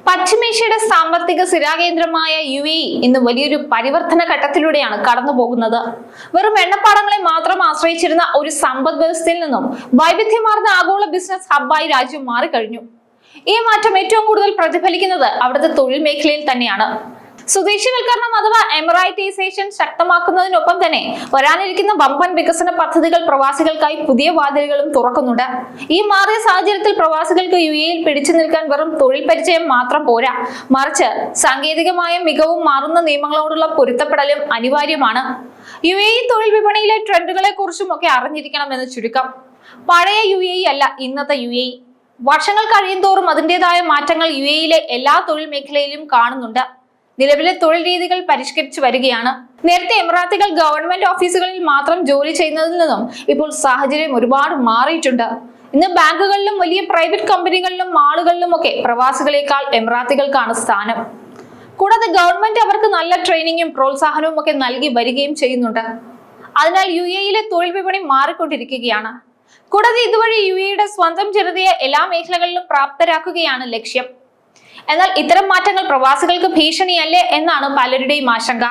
പശ്ചിമേഷ്യയുടെ സാമ്പത്തിക സ്ഥിരാകേന്ദ്രമായ UAE ഇന്ന് വലിയൊരു പരിവർത്തന ഘട്ടത്തിലൂടെയാണ് കടന്നു പോകുന്നത്. വെറും എണ്ണപ്പാടങ്ങളെ മാത്രം ആശ്രയിച്ചിരുന്ന ഒരു സമ്പദ് വ്യവസ്ഥയിൽ നിന്നും വൈവിധ്യമാർന്ന ആഗോള ബിസിനസ് ഹബ്ബായി രാജ്യം മാറിക്കഴിഞ്ഞു. ഈ മാറ്റം ഏറ്റവും കൂടുതൽ പ്രതിഫലിക്കുന്നത് അവിടുത്തെ തൊഴിൽ മേഖലയിൽ തന്നെയാണ്. സ്വദേശിവൽക്കരണം അഥവാ എമിറൈറ്റൈസേഷൻ ശക്തമാക്കുന്നതിനൊപ്പം തന്നെ വരാനിരിക്കുന്ന വമ്പൻ വികസന പദ്ധതികൾ പ്രവാസികൾക്കായി പുതിയ വാതിലുകളും തുറക്കുന്നുണ്ട്. ഈ മാറിയ സാഹചര്യത്തിൽ പ്രവാസികൾക്ക് UAEയിൽ പിടിച്ചു നിൽക്കാൻ വെറും തൊഴിൽ പരിചയം മാത്രം പോരാ, മറിച്ച് സാങ്കേതികമായ മികവും മാറുന്ന നിയമങ്ങളോടുള്ള പൊരുത്തപ്പെടലും അനിവാര്യമാണ്. UAE തൊഴിൽ വിപണിയിലെ ട്രെൻഡുകളെ കുറിച്ചും ഒക്കെ അറിഞ്ഞിരിക്കണമെന്ന് ചുരുക്കം. പഴയ UAE അല്ല ഇന്നത്തെ UAE. വർഷങ്ങൾ കഴിയുന്തോറും അതിൻ്റെതായ മാറ്റങ്ങൾ UAEയിലെ എല്ലാ തൊഴിൽ മേഖലയിലും കാണുന്നുണ്ട്. നിലവിലെ തൊഴിൽ രീതികൾ പരിഷ്കരിച്ചു വരികയാണ്. നേരത്തെ എമിറാത്തുകൾ ഗവൺമെന്റ് ഓഫീസുകളിൽ മാത്രം ജോലി ചെയ്യുന്നതിൽ നിന്നും ഇപ്പോൾ സാഹചര്യം ഒരുപാട് മാറിയിട്ടുണ്ട്. ഇന്ന് ബാങ്കുകളിലും വലിയ പ്രൈവറ്റ് കമ്പനികളിലും മാളുകളിലും ഒക്കെ പ്രവാസികളെക്കാൾ എമിറാത്തുകൾക്കാണ് സ്ഥാനം. കൂടാതെ ഗവൺമെന്റ് അവർക്ക് നല്ല ട്രെയിനിങ്ങും പ്രോത്സാഹനവും ഒക്കെ നൽകി വരികയും ചെയ്യുന്നുണ്ട്. അതിനാൽ UAEയിലെ തൊഴിൽ വിപണി മാറിക്കൊണ്ടിരിക്കുകയാണ്. കൂടാതെ ഇതുവഴി UAEയുടെ സ്വന്തം ജനതയെ എല്ലാ മേഖലകളിലും പ്രാപ്തരാക്കുകയാണ് ലക്ഷ്യം. എന്നാൽ ഇത്തരം മാറ്റങ്ങൾ പ്രവാസികൾക്ക് ഭീഷണിയല്ലേ എന്നാണ് പലരുടെയും ആശങ്ക.